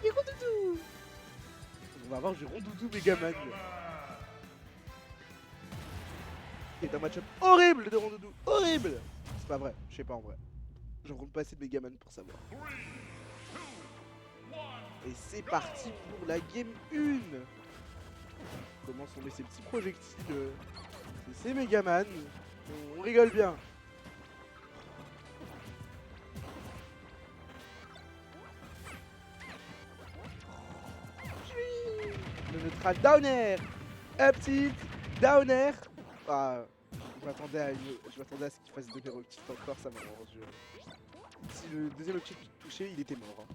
Et Rondoudou. On va avoir du Rondoudou Megaman. C'est un match-up horrible de Rondoudou. Horrible. C'est pas vrai, je sais pas en vrai. Je rencontre pas assez de Megaman pour savoir. Et c'est parti pour la game 1. Comment on met ces petits projectiles. C'est Megaman. On rigole bien. Le neutral down air. Up tilt, down air. Ah, je m'attendais à ce qu'il fasse deux up tilt encore, ça m'arrange. Si le deuxième up tilt touchait, il était mort.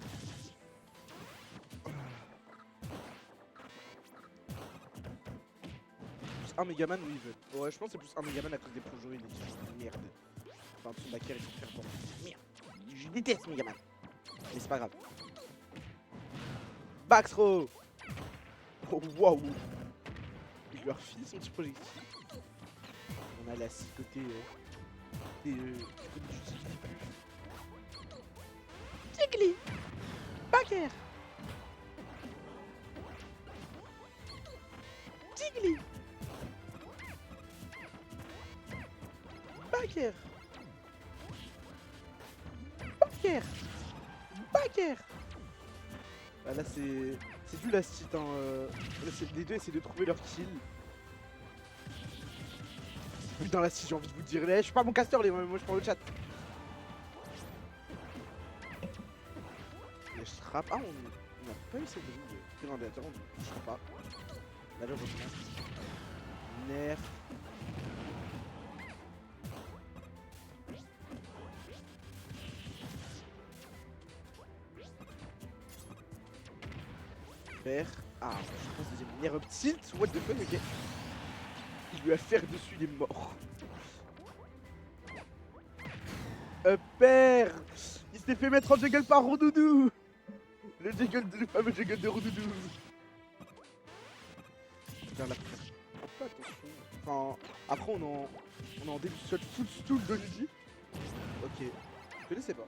Plus un Megaman ou even. Ouais, je pense que c'est plus un Megaman à cause des projets, il est de merde. Enfin, son backer, il faut faire bon. Merde. Je déteste Megaman. Mais c'est pas grave. Back throw. Oh, waouh. Je leur file son petit projectile. On a la scie côté du Jiggly. Backer. Jiggly. Backer. Backer. Backer. Ah, là c'est du last hit hein. Là, les deux essaient de trouver leur kill. Putain la si j'ai envie de vous dire, je suis pas mon caster les moi je prends le chat. Et je frappe. Ah on a pas eu cette brille de grandateur, je sais pas. Là je recommence. Nerf. Faire. Ah je pense deuxième nerf up tilt. What the fuck ok. Il lui a fait dessus, il est mort. Upper. Il s'est fait mettre en juggle par Rondoudou. Le fameux juggle de Rondoudou. Putain là, pas attention. Enfin, après on est en début de shot full stool d'Oniji. Ok, je connaissais pas.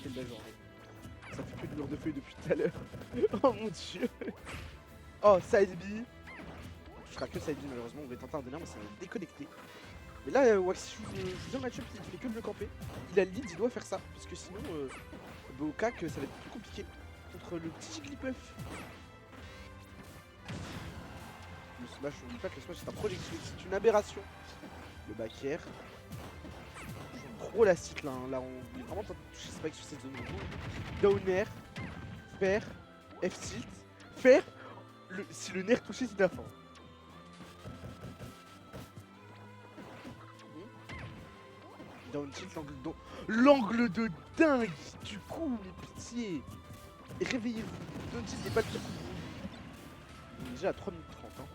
Quelle belle journée. Ça fait que de mur de feuilles depuis tout à l'heure. Oh mon dieu. Oh, side B. Je ferai que side B malheureusement, on va tenter un délire mais ça va déconnecter. Mais là, Waxy joue un match-up qui fait que de le camper. Il a le lead, il doit faire ça. Parce que sinon, au cac, ça va être plus compliqué. Contre le petit Jigglypuff. Le smash, on dit pas que le smash c'est un projectile, c'est une aberration. Le back air. Trop la cite là, là on est vraiment en train de toucher Spike sur cette zone. Down air, faire, F tilt, faire, si le nerf touché c'est la fin. Down tilt, l'angle de dingue du coup, mais pitié. Et réveillez-vous, down tilt n'est pas le pire coup. On est déjà à 3 minutes 30 hein.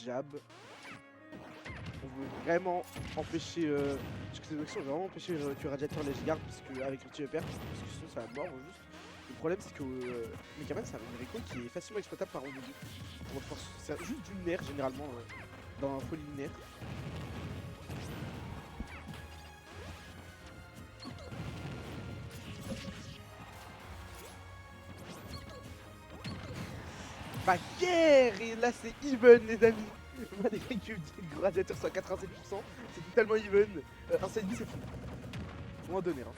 Jab. On veut vraiment empêcher. On veut vraiment empêcher que Radiator les garde parce que avec le petit upper, parce que sinon ça va mort juste. Le problème c'est que Megaman c'est un Rico qui est facilement exploitable par Rondoudou. C'est juste du nerf généralement dans un folie nerf. Baguerre. Et là c'est even les amis. Malgré que le Radiator soit à 87%, c'est totalement even. Un side B c'est fou. Faut en donner hein.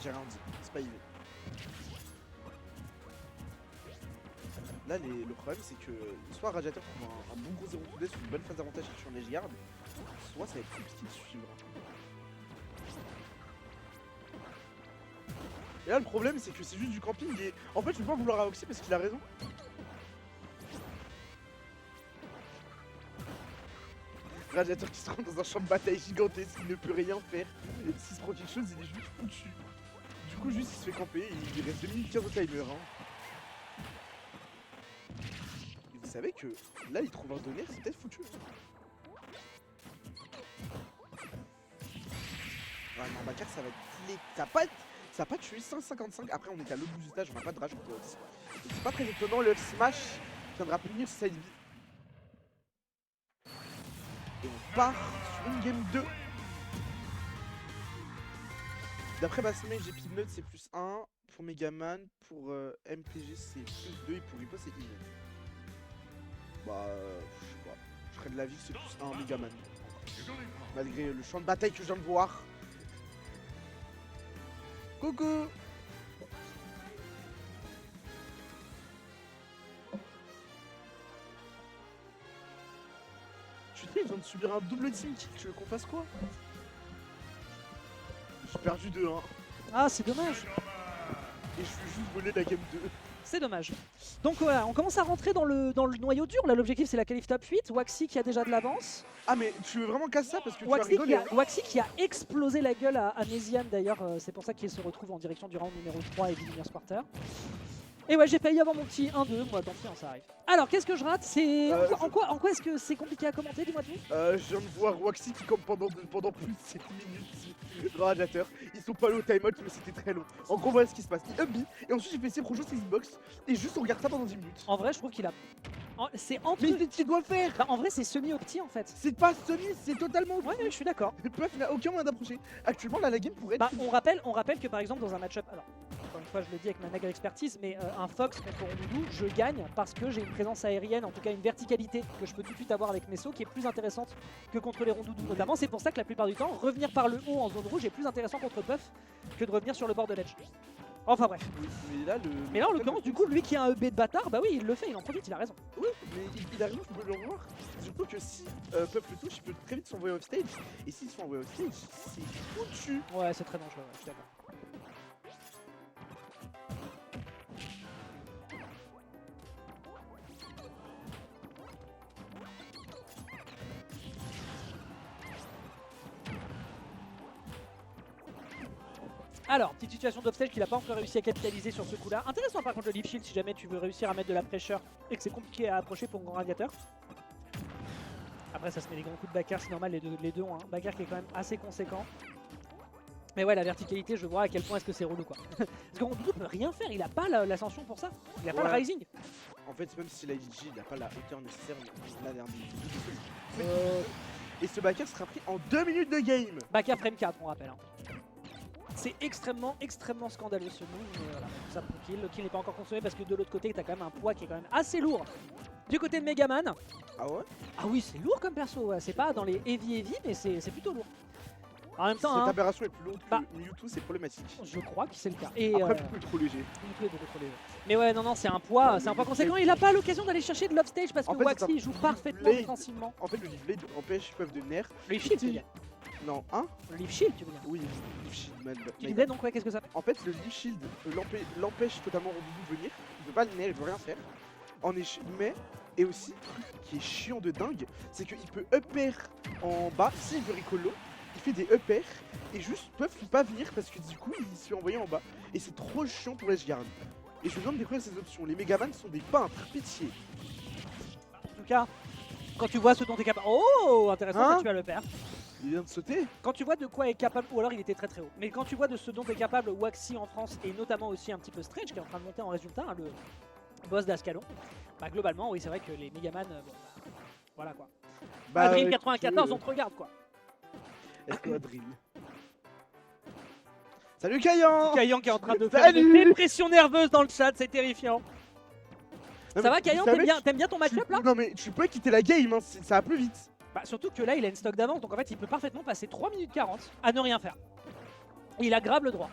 J'ai rien dit, c'est pas even. Là le problème c'est que soit Radiator trouve un bon gros 0 to death sur une bonne phase d'avantage sur les garde, soit ça va être compliqué de suivre. Et là le problème c'est que c'est juste du camping et en fait je peux pas vouloir à Oxy parce qu'il a raison. Radiator qui se rend dans un champ de bataille gigantesque, il ne peut rien faire. Et s'il se prend quelque chose, il est juste foutu. Du coup, juste il se fait camper et il reste 2 minutes 15 au timer. Hein. Et vous savez que là, il trouve un donner, c'est peut-être foutu. Hein. Ouais, non, Bakar, ça va être clé. Ça va pas tué 155. Après, on est à l'autre bout du stage, on a pas de rage. C'est pas très étonnant, le F-Smash viendra punir Side B. Et on part sur une game 2. D'après Bassemé, j'ai Pignote c'est plus 1. Pour Megaman, pour MPG c'est plus 2 et pour Ripo c'est in. Bah, je sais pas. Je serais de l'avis que c'est plus 1 Megaman. Malgré le champ de bataille que je viens de voir. Coucou! Je suis triste, je viens de subir un double team kill, tu veux qu'on fasse quoi? J'ai perdu 2-1 Ah, c'est dommage. et je suis juste volé la game 2. C'est dommage. Donc voilà, on commence à rentrer dans le noyau dur. Là, l'objectif, c'est la qualif top 8. Waxy qui a déjà de l'avance. Ah mais tu veux vraiment casser ça parce que tu vas Waxy, rigoler hein. Waxy qui a explosé la gueule à Nézian d'ailleurs. C'est pour ça qu'il se retrouve en direction du round numéro 3 et du Lumière Quarter. Et ouais, j'ai failli avoir mon petit 1-2. Moi, tant pis, hein, ça arrive. Alors, qu'est-ce que je rate? C'est en quoi est-ce que c'est compliqué à commenter? Dis-moi tout. Je viens de voir Waxy qui campe pendant plus de 7 minutes. Radiateur. Ils sont pas allés au timeout mais c'était très long. En gros voilà ce qui se passe. Il up B et ensuite j'ai fait ses projets ses hitbox et juste on regarde ça pendant 10 minutes. En vrai, je trouve qu'il a. C'est entre. Mais tu dois faire. Bah, en vrai, c'est semi-opti en fait. C'est pas semi, c'est totalement. Ouais, je suis d'accord. Puff n'a aucun moyen d'approcher. Actuellement là la game pourrait être. Bah, on rappelle que par exemple dans un match-up, alors encore une fois je le dis avec ma maigre expertise, mais un Fox contre Rondoudou, je gagne parce que j'ai une présence aérienne, en tout cas une verticalité que je peux tout de suite avoir avec Meso qui est plus intéressante que contre les Rondoudou notamment. C'est pour ça que la plupart du temps, revenir par le haut en zone rouge est plus intéressant contre Puff que de revenir sur le bord de l'edge. Enfin bref. Oui, mais là En l'occurrence, du coup, lui qui a un EB de bâtard, bah oui, il le fait, il en profite, il a raison. Oui, mais il a raison, je peux le revoir. Surtout que si Puff le touche, il peut très vite s'envoyer off stage. Et s'il se fait envoyer off stage, c'est foutu. Ouais, c'est très dangereux, ouais, je suis d'accord. Alors, petite situation d'obstacle qu'il n'a pas encore réussi à capitaliser sur ce coup-là. Intéressant par contre le Leaf Shield si jamais tu veux réussir à mettre de la pressure et que c'est compliqué à approcher pour un grand radiateur. Après ça se met des grands coups de Bakar, c'est normal, les deux ont un Bakar qui est quand même assez conséquent. Mais ouais, la verticalité, je vois à quel point est-ce que c'est relou quoi. Parce que Rondoudou peut rien faire, il a pas l'ascension pour ça. Il a pas le rising. En fait, même si la LG n'a pas la hauteur nécessaire, on a l'air de... Et ce Bakar sera pris en 2 minutes de game. Bakar frame 4, on rappelle. Hein. C'est extrêmement scandaleux ce move, mais voilà, tout ça pour kill. Le kill n'est pas encore consommé parce que de l'autre côté, t'as quand même un poids qui est quand même assez lourd. Du côté de Megaman. Ah ouais? Ah oui, c'est lourd comme perso, ouais. C'est pas dans les heavy, mais c'est plutôt lourd. En même temps, cette hein, aberration est plus longue que Mewtwo, c'est problématique. je crois que c'est le cas. Et après, beaucoup trop léger. beaucoup trop léger. Mais ouais, non, c'est un poids conséquent. Il a pas l'occasion d'aller chercher de love stage parce que en fait, Waxy joue parfaitement défensivement. En fait, le Leaf Blade empêche Puff de nerf. Le Leaf Shield, tu veux dire? Non, hein? Le Leaf Shield, tu veux dire? Oui, le Leaf Shield, man. Tu disais donc, ouais, qu'est-ce que ça fait? En fait, le Leaf Shield l'empêche totalement Rondoudou de venir. Il peut pas le nerf, il peut rien faire. Mais, et aussi, truc qui est chiant de dingue, c'est qu'il peut up air en bas, s'il veut Ricolo, il fait des up air, et juste Puff peut pas venir parce que du coup, il se fait envoyer en bas. Et c'est trop chiant pour Edgeguard. Et je vous demande de découvrir ces options. Les Megaman sont des peintres, pitié. En tout cas, quand tu vois ce dont tu es capable... Oh, intéressant, Hein, ça tu vas le faire. Il vient de sauter. Quand tu vois de quoi est capable, ou alors il était très très haut, mais quand tu vois de ce dont est capable Waxy en France, et notamment aussi un petit peu Strange qui est en train de monter en résultat, hein, le boss d'Ascalon, bah globalement, oui, c'est vrai que les Megaman, bon, bah, voilà quoi. Bah, Dream 94, on te regarde quoi. Est-ce que Dream? Salut Kayan! Kayan qui est en train de faire une dépression nerveuse dans le chat, c'est terrifiant. Non, Ça va Kayan, t'aimes bien ton match-up là? Non mais tu peux quitter la game, hein, ça va plus vite. Bah, surtout que là il a une stock d'avance, donc en fait il peut parfaitement passer 3 minutes 40 à ne rien faire. Et il a grave le droit.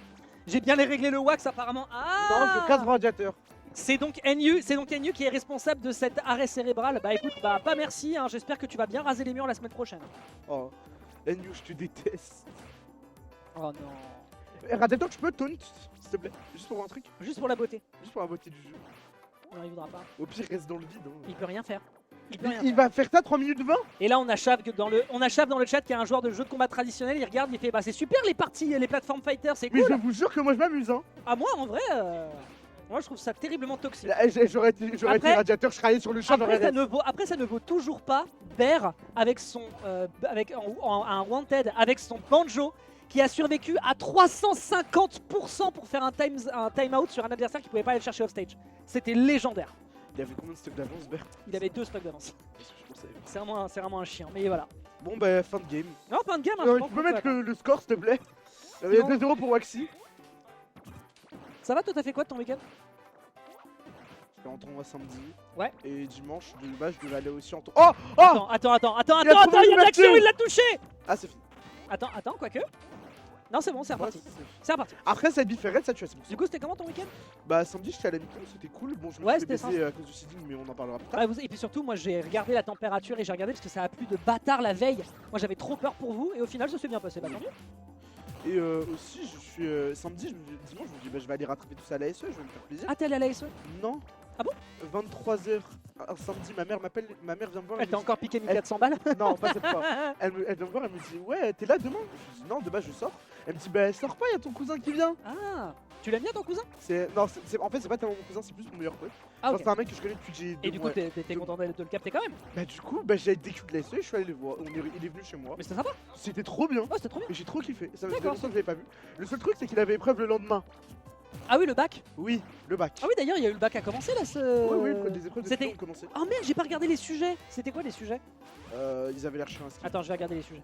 J'ai bien les réglé le wax apparemment. Ah, Non, je casse le radiateur. C'est donc NU qui est responsable de cet arrêt cérébral. Bah écoute, bah pas merci, hein. J'espère que tu vas bien raser les murs la semaine prochaine. Oh, NU, je te déteste. Oh non. Radiateur, tu peux taunt, s'il te plaît, juste pour un truc, Juste pour la beauté. juste pour la beauté du jeu. On n'arrivera pas. Au pire, reste dans le vide. Hein. Il peut rien faire. peut rien Il faire. va faire ça 3 minutes 20. Et là on a Chav dans le chat qui est un joueur de jeu de combat traditionnel, il regarde, il fait bah c'est super les parties, les plateformes fighter, c'est Mais cool. je vous jure que moi je m'amuse. Hein. Ah moi en vrai, moi je trouve ça terriblement toxique. Là, J'aurais été Après- radiateur, je serais allé sur le champ, Après j'aurais ça ne vaut toujours pas Bear avec son un Wanted avec son banjo qui a survécu à 350% pour faire un time out sur un adversaire qui pouvait pas aller le chercher offstage. C'était légendaire. Il avait combien de stocks d'avance, Bert? Il avait 2 stocks d'avance. Parce que je pensais- C'est vraiment un chien, mais voilà. Bon bah fin de game. Non, fin de game, hein, je pense Tu peux qu'on mettre peut le score s'il te plaît? Il y a Non. 2-0 pour Waxy. Ça va, toi t'as fait quoi de ton week-end? Je vais en tournoi samedi. Ouais. Et dimanche, de base, je devais aller aussi en tournoi. Oh! Oh! Attends, Il a il y a trouvé de l'action, Mathieu. il l'a touché. Ah c'est fini. Attends, quoique. Non, c'est bon, c'est Ouais, reparti. c'est- C'est reparti. Après cette différence, ça tu as c'est bon. Du coup, c'était comment ton week-end? Bah samedi j'étais à la mi-temps, c'était cool. Bon je me Ouais, suis c'était baissé à cause du seeding mais on en parlera plus tard. Ouais, et puis surtout, moi j'ai regardé la température et j'ai regardé parce que ça a plu de bâtard la veille. Moi j'avais trop peur pour vous et au final ça s'est bien passé. Bah tant mieux. Et aussi je suis samedi, dimanche je me dis bah je vais aller rattraper tout ça à la SE, je vais me faire plaisir. Ah, t'es allé à la SE? Non. Ah bon? 23h un samedi, ma mère m'appelle, ma mère vient me voir. Elle me t'a dit- encore piqué Elle- 1400 balles? Non, pas cette fois. Elle vient me voir, elle me dit ouais t'es là demain? Je dis non de base je sors. Elle me dit bah sors pas, y a ton cousin qui vient. Ah, tu l'aimes bien ton cousin? Non, en fait c'est pas tellement mon cousin, c'est plus mon meilleur pote. Ah, Genre, ok. c'est un mec que je connais depuis que j'ai 2 Et du coup, mois. t'étais content de le capter quand même? Bah du coup bah j'ai DQ de la SE et je suis allé le voir. Il est venu chez moi. Mais c'était sympa. C'était trop bien. Oh, c'était trop bien. Et j'ai trop kiffé. Ça faisait D'accord. longtemps que je l'avais pas vu. Le seul truc c'est qu'il avait épreuve le lendemain. Ah oui, le bac. Oui, le bac. Ah oui, d'ailleurs, il y a eu le bac à commencer là. Oui, des épreuves de C'était- philo ont commencé. Oh merde, j'ai pas regardé les sujets. C'était quoi les sujets? Ils avaient l'air chiants à ski. Attends, je vais regarder les sujets.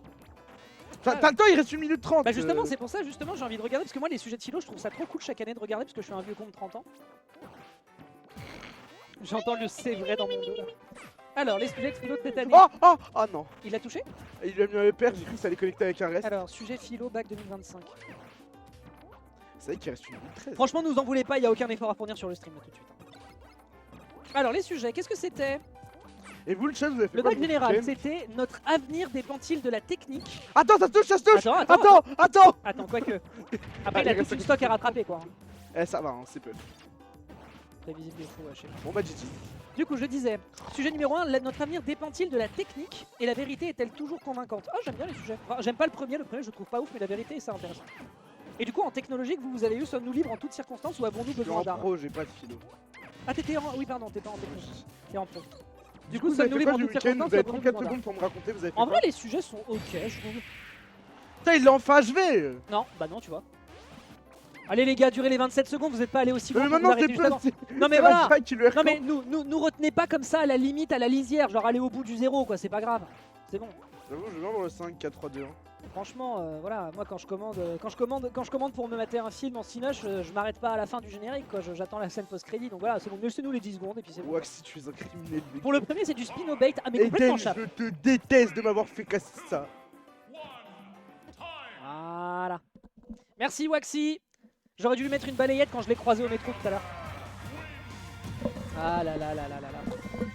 T'as le temps, il reste 1 minute 30. Bah justement, c'est pour ça, justement, j'ai envie de regarder parce que moi, les sujets de philo, je trouve ça trop cool chaque année de regarder parce que je suis un vieux con de 30 ans. J'entends le c'est vrai dans mon dos là. Alors, les sujets de philo de cette année. Oh non. Il l'a touché? Il lui a mis un EPR, j'ai cru que ça allait connecter avec un reste. Alors, sujet philo, bac 2025. C'est vrai qu'il reste 1 minute 13. Franchement, nous en voulez pas, il y a aucun effort à fournir sur le stream là, tout de suite. Alors, les sujets, qu'est-ce que c'était? Et vous le chat, vous avez fait Le quoi bac de votre général, week-end? c'était notre avenir dépend-il de la technique? Attends, ça se touche, ça se touche. Attends. Attends. Attends, quoique. Après, il Allez, a toute reste une à stock à rattraper quoi. Eh ça va, hein, c'est peu. Prévisible des fous, ouais, je sais pas. Bon bah GG. Du coup, je disais, sujet numéro 1, notre avenir dépend-il de la technique et la vérité est-elle toujours convaincante? Oh, j'aime bien les sujets. Enfin, j'aime pas le premier je le trouve pas ouf, mais la vérité est ça intéressant. Et du coup, en technologie que vous avez eu, sommes-nous libres en toutes circonstances ou avons-nous Je suis besoin en d'art? pro, j'ai pas de philo. Ah, t'étais en. Oui, pardon, t'es pas en technologie. T'es en pro. Du coup, Vous avez sommes-nous fait libres quoi en du toutes week-end? circonstances Vous ou avez avons-nous 34 besoin d'art? secondes pour me raconter, vous avez fait En quoi? vrai, les sujets sont ok, je trouve. Putain, il est enfin achevé. Non, bah non, tu vois. Allez les gars, durez les 27 secondes, vous êtes pas allés aussi loin Mais pour vous maintenant arrêter c'est juste plus. avant. Non mais voilà. Qui le Non mais nous retenez pas comme ça à la limite, à la lisière, genre aller au bout du zéro quoi, c'est pas grave. C'est bon. J'avoue, je viens dans le 5, 4, 3, 2, 1. Franchement, voilà, moi quand je commande pour me mater un film en cinéma, je m'arrête pas à la fin du générique quoi, j'attends la scène post-crédit, donc voilà, c'est bon, laissez-nous les 10 secondes et puis c'est bon. Waxy, tu es un criminel. mec. Pour le premier c'est du spin au bait, ah mais complètement Eden, chape. je te déteste de m'avoir fait casser ça. Voilà. Merci Waxy. J'aurais dû lui mettre une balayette quand je l'ai croisé au métro tout à l'heure. Ah là là là là là là.